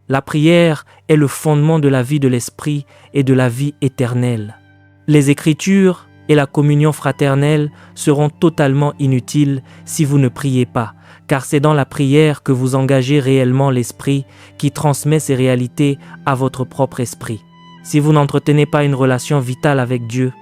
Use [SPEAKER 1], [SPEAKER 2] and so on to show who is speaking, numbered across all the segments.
[SPEAKER 1] La prière est le fondement de la vie de l'esprit et de la vie éternelle. Les Écritures et la communion fraternelle seront totalement inutiles si vous ne priez pas, car c'est dans la prière que vous engagez réellement l'esprit qui transmet ces réalités à votre propre esprit. Si vous n'entretenez pas une relation vitale avec Dieu,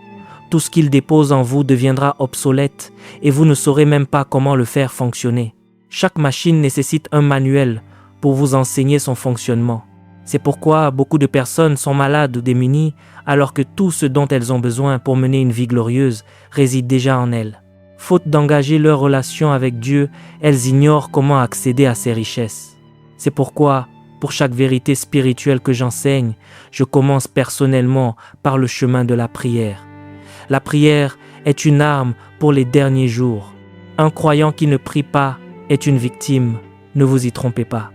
[SPEAKER 1] tout ce qu'il dépose en vous deviendra obsolète et vous ne saurez même pas comment le faire fonctionner. Chaque machine nécessite un manuel pour vous enseigner son fonctionnement. C'est pourquoi beaucoup de personnes sont malades ou démunies alors que tout ce dont elles ont besoin pour mener une vie glorieuse réside déjà en elles. Faute d'engager leur relation avec Dieu, elles ignorent comment accéder à ses richesses. C'est pourquoi, pour chaque vérité spirituelle que j'enseigne, je commence personnellement par le chemin de la prière. La prière est une arme pour les derniers jours. Un croyant qui ne prie pas est une victime, ne vous y trompez pas.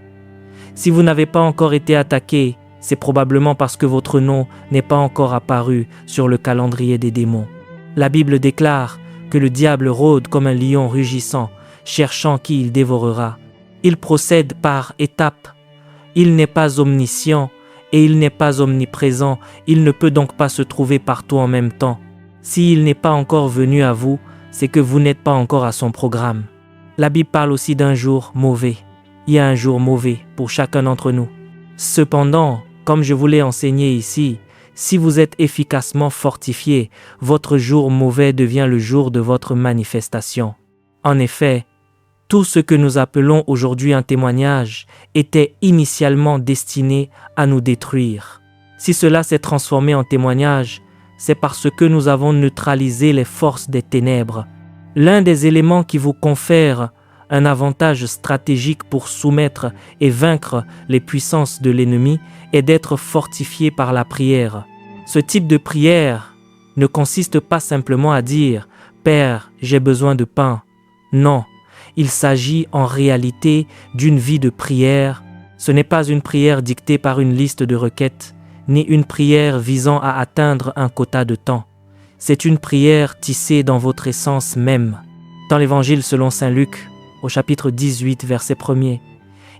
[SPEAKER 1] Si vous n'avez pas encore été attaqué, c'est probablement parce que votre nom n'est pas encore apparu sur le calendrier des démons. La Bible déclare que le diable rôde comme un lion rugissant, cherchant qui il dévorera. Il procède par étapes. Il n'est pas omniscient et il n'est pas omniprésent. Il ne peut donc pas se trouver partout en même temps. S'il n'est pas encore venu à vous, c'est que vous n'êtes pas encore à son programme. La Bible parle aussi d'un jour mauvais. Il y a un jour mauvais pour chacun d'entre nous. Cependant, comme je vous l'ai enseigné ici, si vous êtes efficacement fortifié, votre jour mauvais devient le jour de votre manifestation. En effet, tout ce que nous appelons aujourd'hui un témoignage était initialement destiné à nous détruire. Si cela s'est transformé en témoignage, c'est parce que nous avons neutralisé les forces des ténèbres. L'un des éléments qui vous confère un avantage stratégique pour soumettre et vaincre les puissances de l'ennemi est d'être fortifié par la prière. Ce type de prière ne consiste pas simplement à dire « Père, j'ai besoin de pain ». Non, il s'agit en réalité d'une vie de prière. Ce n'est pas une prière dictée par une liste de requêtes, ni une prière visant à atteindre un quota de temps. C'est une prière tissée dans votre essence même. Dans l'Évangile selon saint Luc, au chapitre 18, verset 1er,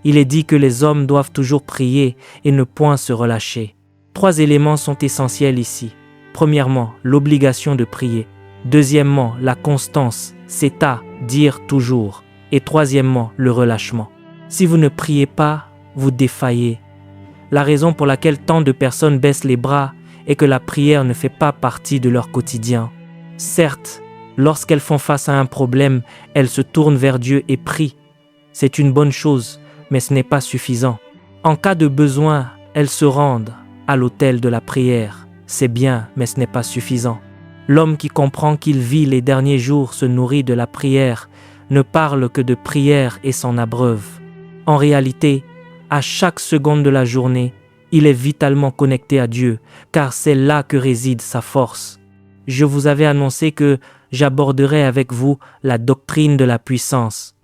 [SPEAKER 1] il est dit que les hommes doivent toujours prier et ne point se relâcher. 3 éléments sont essentiels ici. Premièrement, l'obligation de prier. Deuxièmement, la constance, c'est à dire toujours. Et troisièmement, le relâchement. Si vous ne priez pas, vous défaillez. La raison pour laquelle tant de personnes baissent les bras est que la prière ne fait pas partie de leur quotidien. Certes, lorsqu'elles font face à un problème, elles se tournent vers Dieu et prient. C'est une bonne chose, mais ce n'est pas suffisant. En cas de besoin, elles se rendent à l'autel de la prière. C'est bien, mais ce n'est pas suffisant. L'homme qui comprend qu'il vit les derniers jours se nourrit de la prière, ne parle que de prière et s'en abreuve. En réalité, à chaque seconde de la journée, il est vitalement connecté à Dieu, car c'est là que réside sa force. Je vous avais annoncé que j'aborderai avec vous la doctrine de la puissance.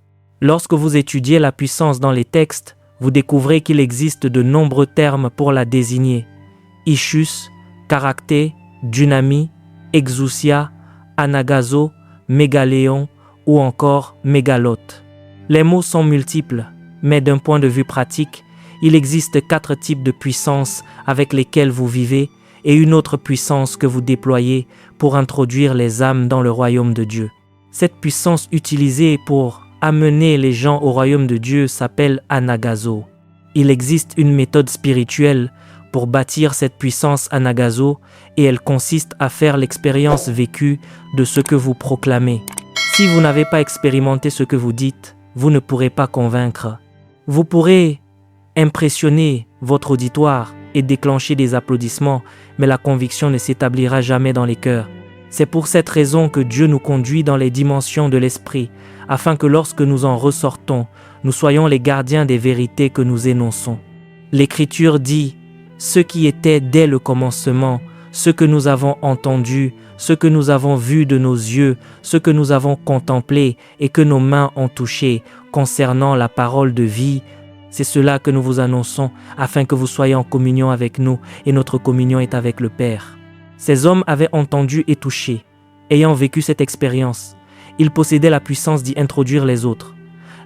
[SPEAKER 1] Lorsque vous étudiez la puissance dans les textes, vous découvrez qu'il existe de nombreux termes pour la désigner. Ischus, caractère, dynamie, exousia, anagazo, mégaléon ou encore mégalote. Les mots sont multiples, mais d'un point de vue pratique, il existe 4 types de puissance avec lesquelles vous vivez et une autre puissance que vous déployez pour introduire les âmes dans le royaume de Dieu. Cette puissance utilisée pour amener les gens au royaume de Dieu s'appelle anagazo. Il existe une méthode spirituelle pour bâtir cette puissance anagazo et elle consiste à faire l'expérience vécue de ce que vous proclamez. Si vous n'avez pas expérimenté ce que vous dites, vous ne pourrez pas convaincre. Vous pourrez impressionner votre auditoire et déclencher des applaudissements, mais la conviction ne s'établira jamais dans les cœurs. C'est pour cette raison que Dieu nous conduit dans les dimensions de l'esprit, afin que lorsque nous en ressortons, nous soyons les gardiens des vérités que nous énonçons. L'Écriture dit « Ce qui était dès le commencement, ce que nous avons entendu, ce que nous avons vu de nos yeux, ce que nous avons contemplé et que nos mains ont touché, concernant la parole de vie, c'est cela que nous vous annonçons, afin que vous soyez en communion avec nous, et notre communion est avec le Père. » Ces hommes avaient entendu et touché. Ayant vécu cette expérience, ils possédaient la puissance d'y introduire les autres.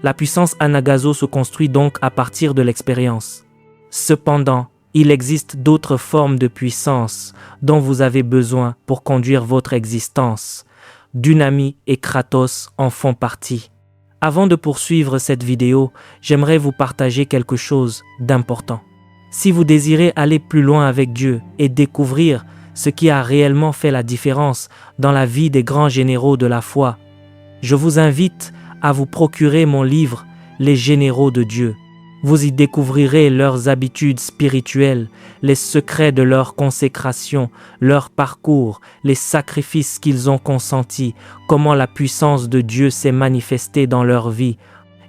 [SPEAKER 1] La puissance anagazo se construit donc à partir de l'expérience. Cependant, il existe d'autres formes de puissance dont vous avez besoin pour conduire votre existence. Dunamis et Kratos en font partie. Avant de poursuivre cette vidéo, j'aimerais vous partager quelque chose d'important. Si vous désirez aller plus loin avec Dieu et découvrir ce qui a réellement fait la différence dans la vie des grands généraux de la foi, je vous invite à vous procurer mon livre « Les généraux de Dieu ». Vous y découvrirez leurs habitudes spirituelles, les secrets de leur consécration, leur parcours, les sacrifices qu'ils ont consentis, comment la puissance de Dieu s'est manifestée dans leur vie,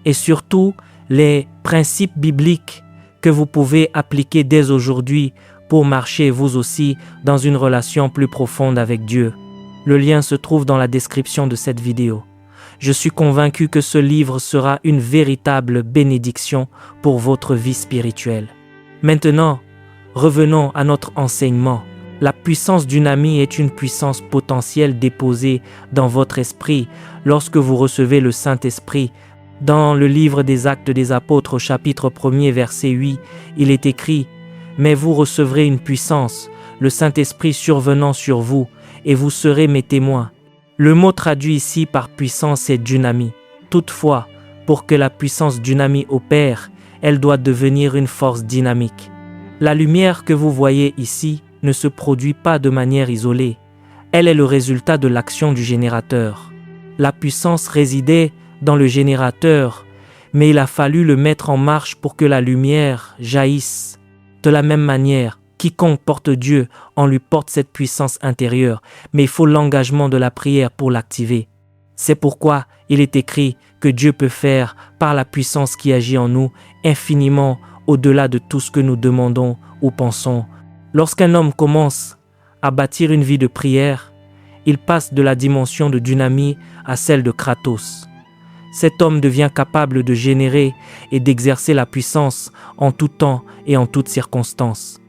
[SPEAKER 1] et surtout les principes bibliques que vous pouvez appliquer dès aujourd'hui pour marcher vous aussi dans une relation plus profonde avec Dieu. Le lien se trouve dans la description de cette vidéo. Je suis convaincu que ce livre sera une véritable bénédiction pour votre vie spirituelle. Maintenant, revenons à notre enseignement. La puissance Dunamis est une puissance potentielle déposée dans votre esprit lorsque vous recevez le Saint-Esprit. Dans le livre des Actes des Apôtres au chapitre 1er verset 8, il est écrit « Mais vous recevrez une puissance, le Saint-Esprit survenant sur vous, et vous serez mes témoins. » Le mot traduit ici par puissance est Dunamis. Toutefois, pour que la puissance Dunamis opère, elle doit devenir une force dynamique. La lumière que vous voyez ici ne se produit pas de manière isolée. Elle est le résultat de l'action du générateur. La puissance résidait dans le générateur, mais il a fallu le mettre en marche pour que la lumière jaillisse. De la même manière, quiconque porte Dieu, on lui porte cette puissance intérieure, mais il faut l'engagement de la prière pour l'activer. C'est pourquoi il est écrit que Dieu peut faire, par la puissance qui agit en nous, infiniment au-delà de tout ce que nous demandons ou pensons. Lorsqu'un homme commence à bâtir une vie de prière, il passe de la dimension de Dunamis à celle de Kratos. Cet homme devient capable de générer et d'exercer la puissance en tout temps et en toutes circonstances.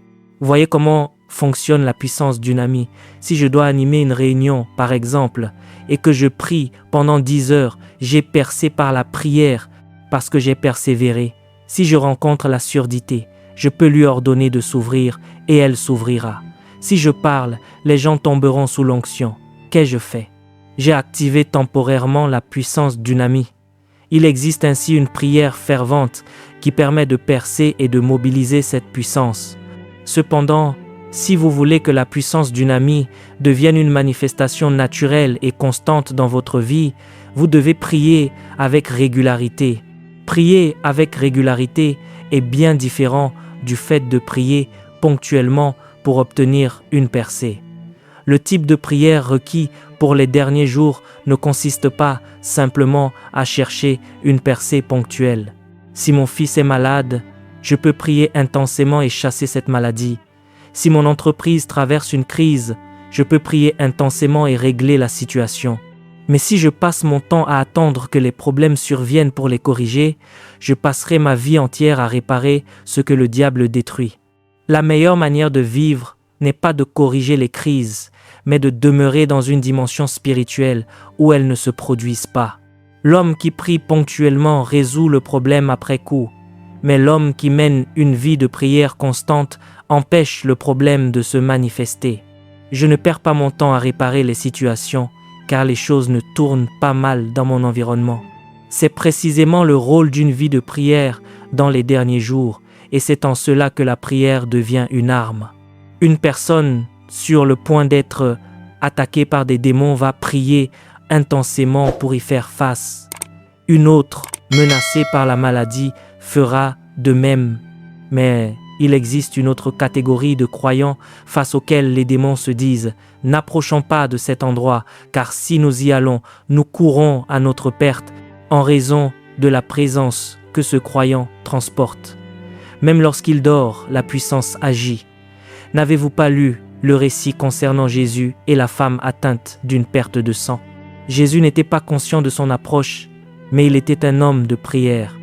[SPEAKER 1] Voyez comment fonctionne la puissance Dunamis. Si je dois animer une réunion, par exemple, et que je prie pendant 10 heures, j'ai percé par la prière parce que j'ai persévéré. Si je rencontre la surdité, je peux lui ordonner de s'ouvrir et elle s'ouvrira. Si je parle, les gens tomberont sous l'onction. Qu'ai-je fait? J'ai activé temporairement la puissance Dunamis. Il existe ainsi une prière fervente qui permet de percer et de mobiliser cette puissance. Cependant, si vous voulez que la puissance Dunamis devienne une manifestation naturelle et constante dans votre vie, vous devez prier avec régularité. Prier avec régularité est bien différent du fait de prier ponctuellement pour obtenir une percée. Le type de prière requis pour les derniers jours ne consiste pas simplement à chercher une percée ponctuelle. Si mon fils est malade, je peux prier intensément et chasser cette maladie. Si mon entreprise traverse une crise, je peux prier intensément et régler la situation. Mais si je passe mon temps à attendre que les problèmes surviennent pour les corriger, je passerai ma vie entière à réparer ce que le diable détruit. La meilleure manière de vivre n'est pas de corriger les crises, mais de demeurer dans une dimension spirituelle où elles ne se produisent pas. L'homme qui prie ponctuellement résout le problème après coup, mais l'homme qui mène une vie de prière constante empêche le problème de se manifester. Je ne perds pas mon temps à réparer les situations, car les choses ne tournent pas mal dans mon environnement. C'est précisément le rôle d'une vie de prière dans les derniers jours, et c'est en cela que la prière devient une arme. Une personne sur le point d'être attaquée par des démons va prier intensément pour y faire face. Une autre, menacée par la maladie, fera de même. Mais il existe une autre catégorie de croyants face auxquels les démons se disent « N'approchons pas de cet endroit, car si nous y allons, nous courons à notre perte en raison de la présence que ce croyant transporte. » Même lorsqu'il dort, la puissance agit. N'avez-vous pas lu le récit concernant Jésus et la femme atteinte d'une perte de sang? Jésus n'était pas conscient de son approche, mais il était un homme de prière.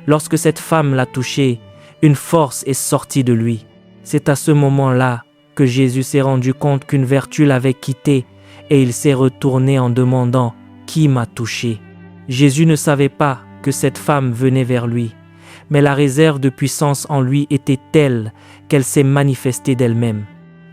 [SPEAKER 1] Lorsque cette femme l'a touché, une force est sortie de lui. C'est à ce moment-là que Jésus s'est rendu compte qu'une vertu l'avait quitté et il s'est retourné en demandant « Qui m'a touché ?» Jésus ne savait pas que cette femme venait vers lui, mais la réserve de puissance en lui était telle qu'elle s'est manifestée d'elle-même.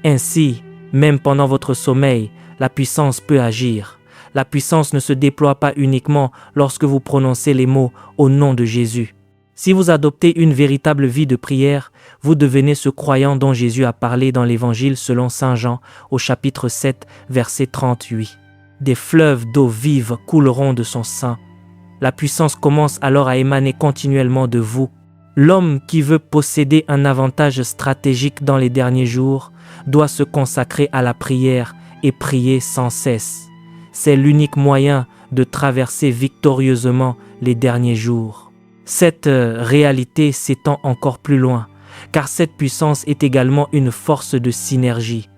[SPEAKER 1] Ainsi, même pendant votre sommeil, la puissance peut agir. La puissance ne se déploie pas uniquement lorsque vous prononcez les mots « au nom de Jésus ». Si vous adoptez une véritable vie de prière, vous devenez ce croyant dont Jésus a parlé dans l'Évangile selon saint Jean au chapitre 7, verset 38. Des fleuves d'eau vive couleront de son sein. La puissance commence alors à émaner continuellement de vous. L'homme qui veut posséder un avantage stratégique dans les derniers jours doit se consacrer à la prière et prier sans cesse. C'est l'unique moyen de traverser victorieusement les derniers jours. Cette réalité s'étend encore plus loin, car cette puissance est également une force de synergie.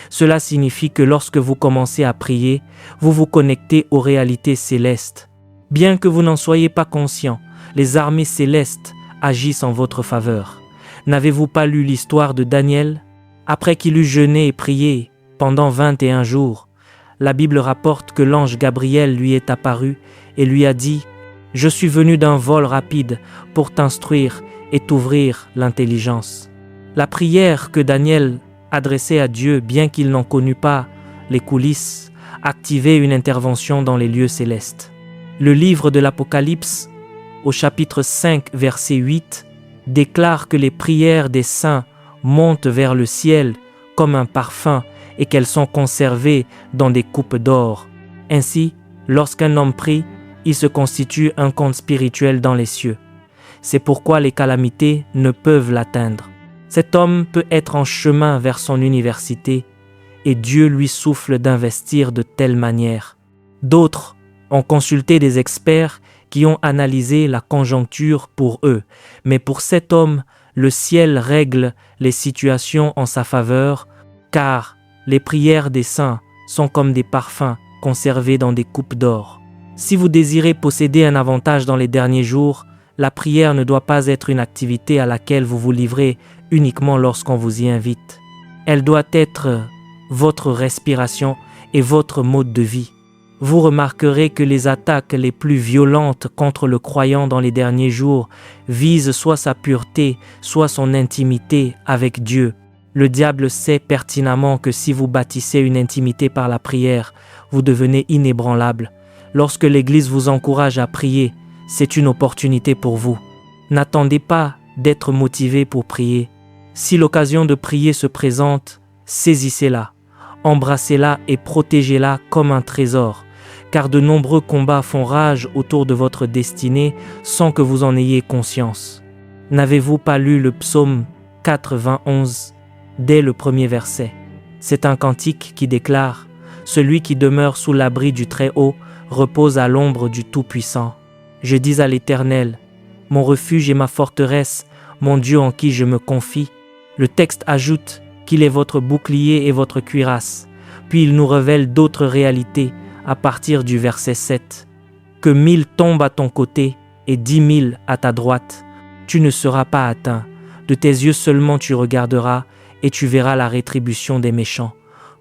[SPEAKER 1] Cela signifie que lorsque vous commencez à prier, vous vous connectez aux réalités célestes. Bien que vous n'en soyez pas conscient, les armées célestes agissent en votre faveur. N'avez-vous pas lu l'histoire de Daniel? Après qu'il eut jeûné et prié pendant 21 jours, la Bible rapporte que l'ange Gabriel lui est apparu et lui a dit « Je suis venu d'un vol rapide pour t'instruire et t'ouvrir l'intelligence. » La prière que Daniel adressait à Dieu, bien qu'il n'en connût pas les coulisses, activait une intervention dans les lieux célestes. Le livre de l'Apocalypse, au chapitre 5, verset 8, déclare que les prières des saints montent vers le ciel comme un parfum et qu'elles sont conservées dans des coupes d'or. Ainsi, lorsqu'un homme prie, il se constitue un compte spirituel dans les cieux. C'est pourquoi les calamités ne peuvent l'atteindre. Cet homme peut être en chemin vers son université et Dieu lui souffle d'investir de telle manière. D'autres ont consulté des experts qui ont analysé la conjoncture pour eux, mais pour cet homme, le ciel règle les situations en sa faveur, car les prières des saints sont comme des parfums conservés dans des coupes d'or. Si vous désirez posséder un avantage dans les derniers jours, la prière ne doit pas être une activité à laquelle vous vous livrez uniquement lorsqu'on vous y invite. Elle doit être votre respiration et votre mode de vie. Vous remarquerez que les attaques les plus violentes contre le croyant dans les derniers jours visent soit sa pureté, soit son intimité avec Dieu. Le diable sait pertinemment que si vous bâtissez une intimité par la prière, vous devenez inébranlable. Lorsque l'Église vous encourage à prier, c'est une opportunité pour vous. N'attendez pas d'être motivé pour prier. Si l'occasion de prier se présente, saisissez-la, embrassez-la et protégez-la comme un trésor, car de nombreux combats font rage autour de votre destinée sans que vous en ayez conscience. N'avez-vous pas lu le psaume 91 dès le premier verset? C'est un cantique qui déclare « Celui qui demeure sous l'abri du Très-Haut repose à l'ombre du Tout-Puissant. Je dis à l'Éternel, mon refuge et ma forteresse, mon Dieu en qui je me confie. » Le texte ajoute qu'il est votre bouclier et votre cuirasse, puis il nous révèle d'autres réalités à partir du verset 7. Que 1000 tombent à ton côté et 10 000 à ta droite, tu ne seras pas atteint. De tes yeux seulement tu regarderas et tu verras la rétribution des méchants.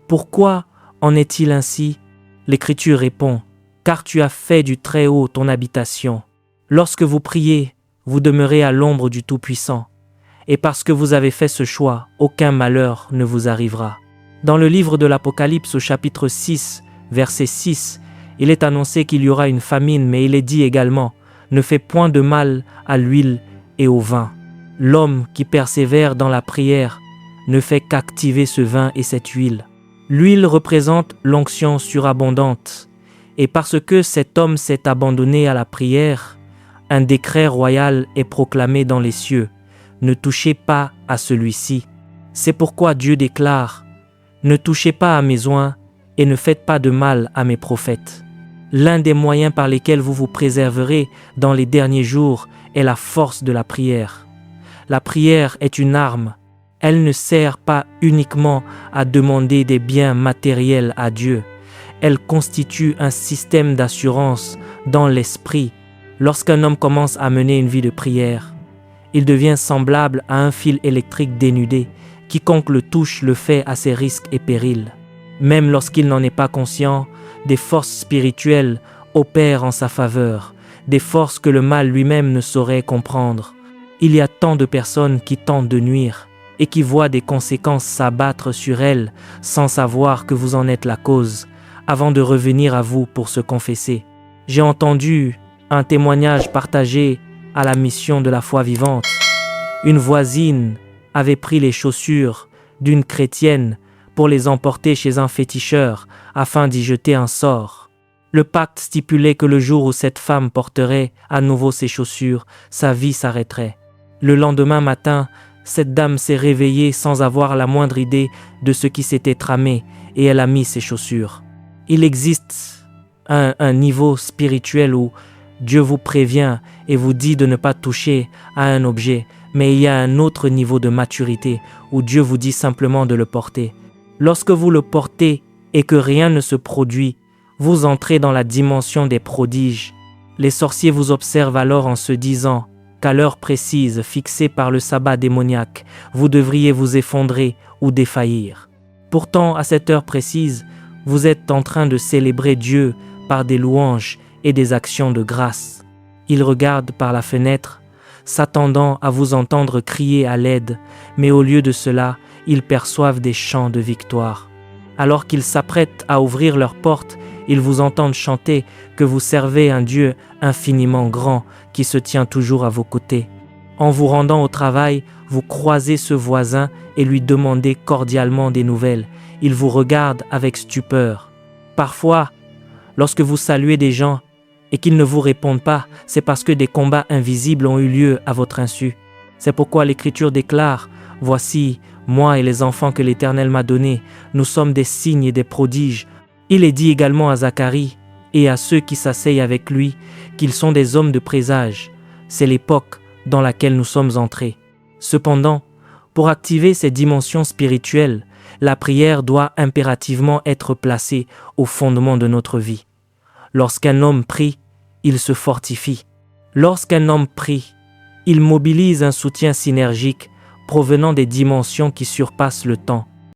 [SPEAKER 1] Pourquoi en est-il ainsi? L'Écriture répond, car tu as fait du Très-Haut ton habitation. Lorsque vous priez, vous demeurez à l'ombre du Tout-Puissant. Et parce que vous avez fait ce choix, aucun malheur ne vous arrivera. Dans le livre de l'Apocalypse au chapitre 6, verset 6, il est annoncé qu'il y aura une famine, mais il est dit également, ne fais point de mal à l'huile et au vin. L'homme qui persévère dans la prière ne fait qu'activer ce vin et cette huile. L'huile représente l'onction surabondante. Et parce que cet homme s'est abandonné à la prière, un décret royal est proclamé dans les cieux. Ne touchez pas à celui-ci. C'est pourquoi Dieu déclare, ne touchez pas à mes oints et ne faites pas de mal à mes prophètes. L'un des moyens par lesquels vous vous préserverez dans les derniers jours est la force de la prière. La prière est une arme. Elle ne sert pas uniquement à demander des biens matériels à Dieu. Elle constitue un système d'assurance dans l'esprit. Lorsqu'un homme commence à mener une vie de prière, il devient semblable à un fil électrique dénudé. Quiconque le touche le fait à ses risques et périls. Même lorsqu'il n'en est pas conscient, des forces spirituelles opèrent en sa faveur, des forces que le mal lui-même ne saurait comprendre. Il y a tant de personnes qui tentent de nuire et qui voient des conséquences s'abattre sur elles sans savoir que vous en êtes la cause, avant de revenir à vous pour se confesser. J'ai entendu un témoignage partagé à la mission de la foi vivante. Une voisine avait pris les chaussures d'une chrétienne pour les emporter chez un féticheur afin d'y jeter un sort. Le pacte stipulait que le jour où cette femme porterait à nouveau ses chaussures, sa vie s'arrêterait. Le lendemain matin, cette dame s'est réveillée sans avoir la moindre idée de ce qui s'était tramé et elle a mis ses chaussures. Il existe un niveau spirituel où Dieu vous prévient et vous dit de ne pas toucher à un objet, mais il y a un autre niveau de maturité où Dieu vous dit simplement de le porter. Lorsque vous le portez et que rien ne se produit, vous entrez dans la dimension des prodiges. Les sorciers vous observent alors en se disant qu'à l'heure précise fixée par le sabbat démoniaque, vous devriez vous effondrer ou défaillir. Pourtant, à cette heure précise, vous êtes en train de célébrer Dieu par des louanges et des actions de grâce. Ils regardent par la fenêtre, s'attendant à vous entendre crier à l'aide, mais au lieu de cela, ils perçoivent des chants de victoire. Alors qu'ils s'apprêtent à ouvrir leurs portes, ils vous entendent chanter que vous servez un Dieu infiniment grand qui se tient toujours à vos côtés. En vous rendant au travail, vous croisez ce voisin et lui demandez cordialement des nouvelles. Il vous regarde avec stupeur. Parfois, lorsque vous saluez des gens et qu'ils ne vous répondent pas, c'est parce que des combats invisibles ont eu lieu à votre insu. C'est pourquoi l'Écriture déclare « Voici, moi et les enfants que l'Éternel m'a donnés, nous sommes des signes et des prodiges. » Il est dit également à Zacharie et à ceux qui s'asseyent avec lui qu'ils sont des hommes de présage. C'est l'époque dans laquelle nous sommes entrés. Cependant, pour activer ces dimensions spirituelles, la prière doit impérativement être placée au fondement de notre vie. Lorsqu'un homme prie, il se fortifie. Lorsqu'un homme prie, il mobilise un soutien synergique provenant des dimensions qui surpassent le temps.